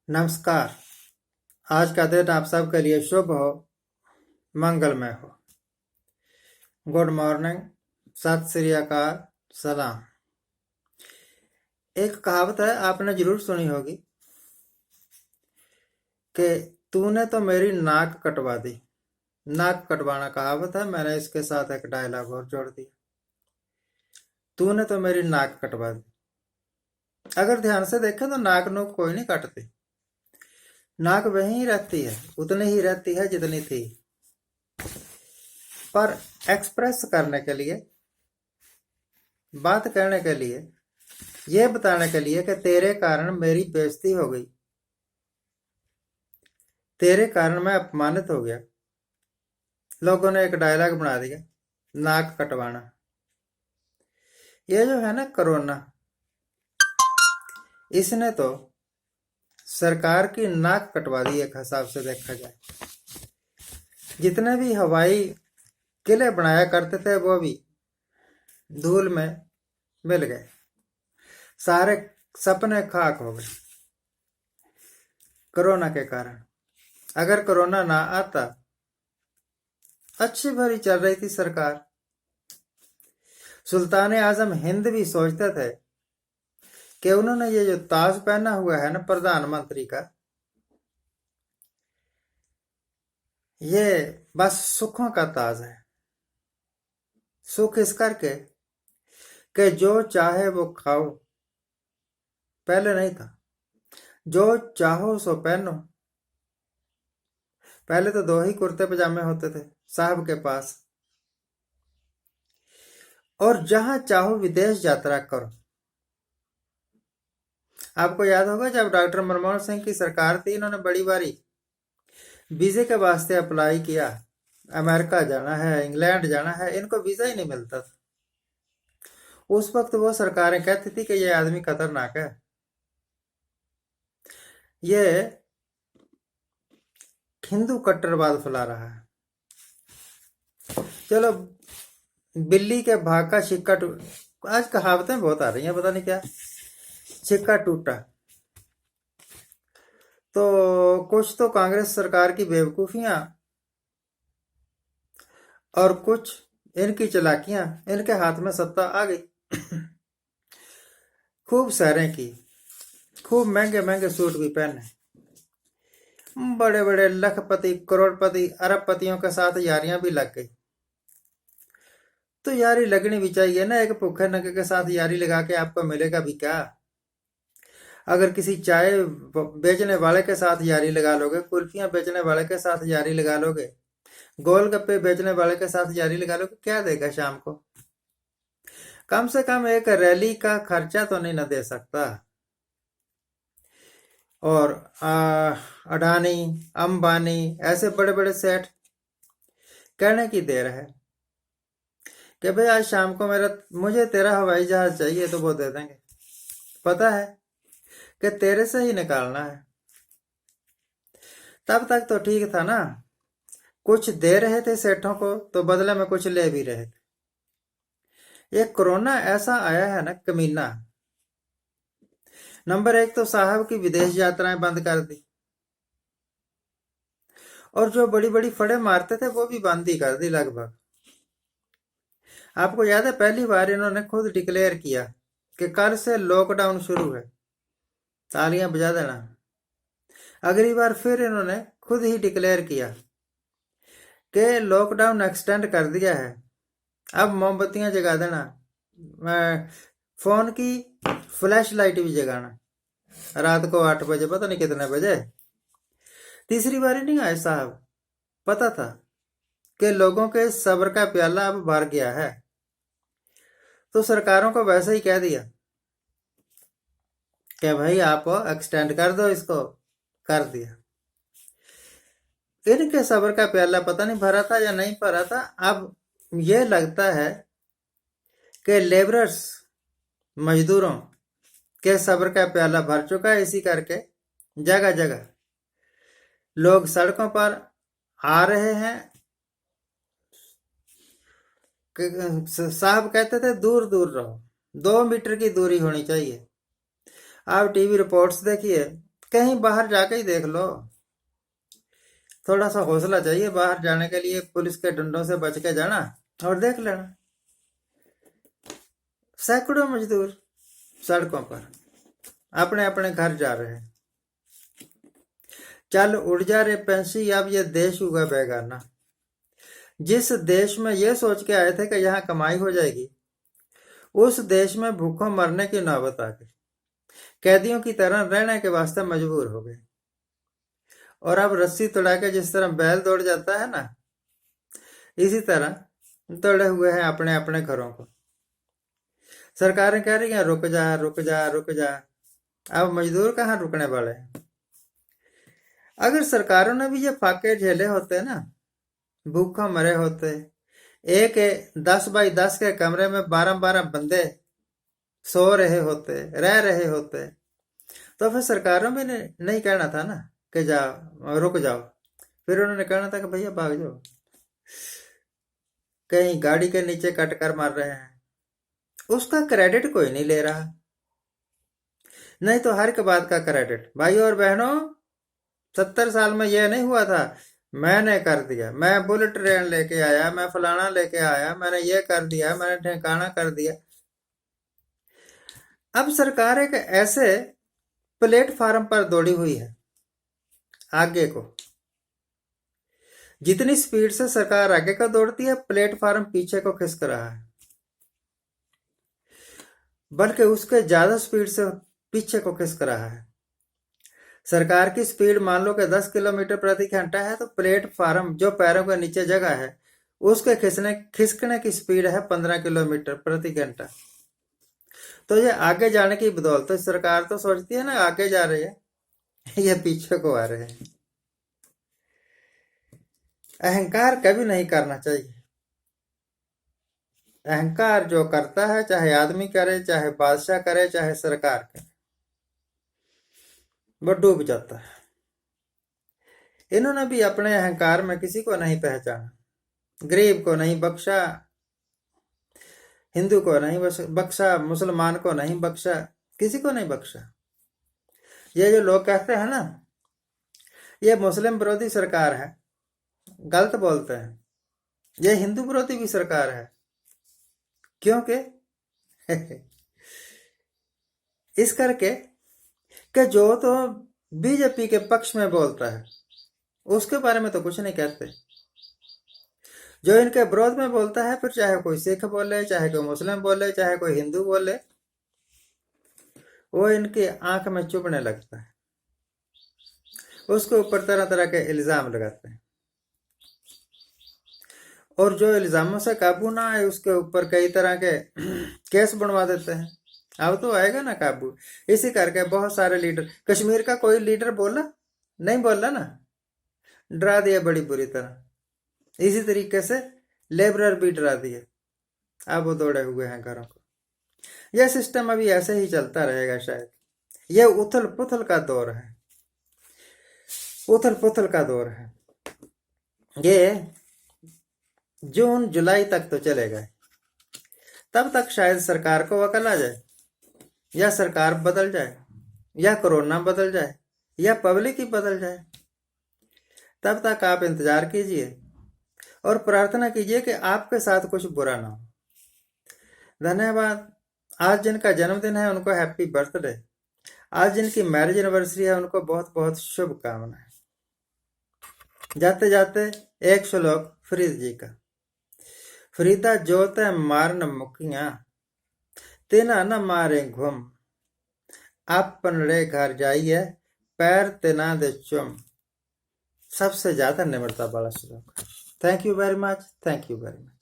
नमस्कार। आज का दिन आप सबके लिए शुभ हो, मंगलमय हो। गुड मॉर्निंग, सत श्री अकाल, सलाम। एक कहावत है, आपने जरूर सुनी होगी कि तूने तो मेरी नाक कटवा दी। नाक कटवाना कहावत है, मैंने इसके साथ एक डायलॉग और जोड़ दिया, तूने तो मेरी नाक कटवा दी। अगर ध्यान से देखें तो नाक नूक कोई नहीं काटती। नाक वहीं रहती है, उतनी ही रहती है जितनी थी, पर एक्सप्रेस करने के लिए, बात करने के लिए, यह बताने के लिए कि तेरे कारण मेरी बेइज्जती हो गई, तेरे कारण मैं अपमानित हो गया, लोगों ने एक डायलॉग बना दिया, नाक कटवाना। ये जो है ना कोरोना, इसने तो सरकार की नाक कटवा दी। एक हिसाब से देखा जाए, जितने भी हवाई किले बनाया करते थे वो भी धूल में मिल गए, सारे सपने खाक हो गए कोरोना के कारण। अगर कोरोना ना आता, अच्छी भरी चल रही थी सरकार। सुल्तान आजम हिंद भी सोचते थे कि उन्होंने ये जो ताज पहना हुआ है ना प्रधानमंत्री का, ये बस सुखों का ताज है। सुख इस करके कि जो चाहे वो खाओ, पहले नहीं था। जो चाहो सो पहनो। पहले तो दो ही कुर्ते पजामे होते थे साहब के पास, और जहां चाहो विदेश यात्रा करो। आपको याद होगा जब डॉक्टर मनमोहन सिंह की सरकार थी, इन्होंने बड़ी बारी वीजे के वास्ते अप्लाई किया, अमेरिका जाना है, इंग्लैंड जाना है, इनको वीजा ही नहीं मिलता था। उस वक्त वो सरकारें कहती थी कि ये आदमी खतरनाक है, ये हिंदू कट्टरवाद फैला रहा है। चलो, बिल्ली के भाग का सिक्का टूट, आज कहावतें बहुत आ रही हैं, पता नहीं क्या। सिक्का टूटा तो कुछ तो कांग्रेस सरकार की बेवकूफियां और कुछ इनकी चालाकियां, इनके हाथ में सत्ता आ गई। खूब सैरें की, खूब महंगे महंगे सूट भी पहने, बड़े बड़े लखपति, करोड़पति, अरबपतियों के साथ यारियां भी लग गई। तो यारी लगनी भी चाहिए ना। एक भूखे नंगे के साथ यारी लगा के आपको मिलेगा भी क्या? अगर किसी चाय बेचने वाले के साथ यारी लगा लोगे, कुल्फियां बेचने वाले के साथ यारी लगा लोगे, गोलगप्पे बेचने वाले के साथ यारी लगा लोगे, क्या देगा शाम को? कम से कम एक रैली का खर्चा तो नहीं न दे सकता। और अडानी, अंबानी, ऐसे बड़े बड़े सेठ कहने की देर है कि भाई आज शाम को मुझे तेरा हवाई जहाज चाहिए, तो वो दे देंगे। पता है कि तेरे से ही निकालना है। तब तक तो ठीक था ना, कुछ दे रहे थे सेठों को तो बदले में कुछ ले भी रहे थे। एक कोरोना ऐसा आया है ना कमीना। नंबर एक तो साहब की विदेश यात्राएं बंद कर दी, और जो बड़ी बड़ी फड़े मारते थे वो भी बंद ही कर दी लगभग। आपको याद है पहली बार इन्होंने खुद डिक्लेयर किया कि कल से लॉकडाउन शुरू है, तालियां बजा देना। अगली बार फिर इन्होंने खुद ही डिक्लेयर किया कि लॉकडाउन एक्सटेंड कर दिया है, अब मोमबत्तियां जगा देना, फोन की फ्लैश लाइट भी जगाना रात को 8 बजे, पता नहीं कितने बजे। तीसरी बारी नहीं आए साहब, पता था कि लोगों के सब्र का प्याला अब भर गया है, तो सरकारों को वैसे ही कह दिया कि भाई आप एक्सटेंड कर दो इसको। कर दिया। इनके सब्र का प्याला पता नहीं भरा था या नहीं भरा था। अब यह लगता है कि लेबरर्स, मजदूरों के सब्र का प्याला भर चुका है। इसी करके जगह जगह लोग सड़कों पर आ रहे हैं। साहब कहते थे दूर दूर रहो, 2 मीटर की दूरी होनी चाहिए। आप टीवी रिपोर्ट्स देखिए कहीं बाहर जाके ही देख लो, थोड़ा सा हौसला चाहिए बाहर जाने के लिए, पुलिस के डंडों से बच के जाना और देख लेना सैकड़ों मजदूर सड़कों पर अपने अपने घर जा रहे हैं। चल उड़ जा रे पंछी, अब ये देश हुआ बेगाना। जिस देश में ये सोच के आए थे कि यहाँ कमाई हो जाएगी, उस देश में भूखों मरने की नौबत आ गई। कैदियों की तरह रहने के वास्ते मजबूर हो गए। और अब रस्सी तोड़ा के जिस तरह बैल दौड़ जाता है ना, इसी तरह तोड़े हुए हैं अपने अपने घरों को। सरकारें कह रही हैं रुक जा रुक जा रुक जा, अब मजदूर कहाँ रुकने वाले हैं। अगर सरकारों ने भी ये फाके झेले होते ना, भूखा मरे होते, एक 10 बाई 10 के कमरे में 12-12 बंदे सो रहे होते, रह रहे होते, तो फिर सरकारों में नहीं कहना था ना कि जाओ रुक जाओ। फिर उन्होंने कहना था कि भैया भाग जाओ, कहीं गाड़ी के नीचे कट कर मार रहे हैं। उसका क्रेडिट कोई नहीं ले रहा। नहीं तो हर एक बात का क्रेडिट, भाई और बहनों 70 साल में यह नहीं हुआ था, मैंने कर दिया, मैं बुलेट ट्रेन लेके आया, मैं फलाना लेके आया, मैंने ये कर दिया, मैंने ठिकाना कर दिया। अब सरकार एक ऐसे प्लेटफार्म पर दौड़ी हुई है आगे को। जितनी स्पीड से सरकार आगे का दौड़ती है, प्लेटफार्म पीछे को खिसक रहा है, बल्कि उसके ज्यादा स्पीड से पीछे को खिसक रहा है। सरकार की स्पीड मान लो कि 10 किलोमीटर प्रति घंटा है, तो प्लेटफार्म जो पैरों के नीचे जगह है उसके खिसकने की स्पीड है 15 किलोमीटर प्रति घंटा। तो ये आगे जाने की बदौलत तो सरकार तो सोचती है ना आगे जा रही है, ये पीछे को आ रहे हैं। अहंकार कभी नहीं करना चाहिए। अहंकार जो करता है, चाहे आदमी करे, चाहे बादशाह करे, चाहे सरकार करे, वो डूब जाता है। इन्होंने भी अपने अहंकार में किसी को नहीं पहचाना, गरीब को नहीं बख्शा, हिंदू को नहीं बख्शा, मुसलमान को नहीं बख्शा, किसी को नहीं बख्शा। ये जो लोग कहते हैं ना ये मुस्लिम विरोधी सरकार है, गलत बोलते हैं। ये हिंदू विरोधी भी सरकार है, क्योंकि इस करके कि जो तो बीजेपी के पक्ष में बोलता है उसके बारे में तो कुछ नहीं कहते, जो इनके विरोध में बोलता है, फिर चाहे कोई सिख बोले, चाहे कोई मुस्लिम बोले, चाहे कोई हिंदू बोले, वो इनकी आंख में चुभने लगता है, उसके ऊपर तरह तरह के इल्जाम लगाते हैं। और जो इल्जामों से काबू ना आए उसके ऊपर कई तरह के केस बनवा देते हैं। अब तो आएगा ना काबू। इसी करके बहुत सारे लीडर, कश्मीर का कोई लीडर बोला नहीं, बोला ना, डरा दिया बड़ी बुरी तरह। इसी तरीके से लेबरर भी डरा दिए, अब वो दौड़े हुए हैं घरों को। यह सिस्टम अभी ऐसे ही चलता रहेगा शायद। यह उथल पुथल का दौर है, उथल पुथल का दौर है। ये जून जुलाई तक तो चलेगा, तब तक शायद सरकार को अकल आ जाए, या सरकार बदल जाए, या कोरोना बदल जाए, या पब्लिक ही बदल जाए। तब तक आप इंतजार कीजिए और प्रार्थना कीजिए कि आपके साथ कुछ बुरा ना हो। धन्यवाद। आज जिनका जन्मदिन है उनको हैप्पी बर्थडे। आज जिनकी मैरिज एनिवर्सरी है उनको बहुत बहुत शुभकामनाएं। जाते जाते एक श्लोक फरीद जी का। फरीदा जोत मारन मुखिया, तिना न मारे घुम, अपन रे घर जाइए, पैर तिना दे चुम। सबसे ज्यादा निम्रता वाला श्लोक। Thank you very much, thank you very much.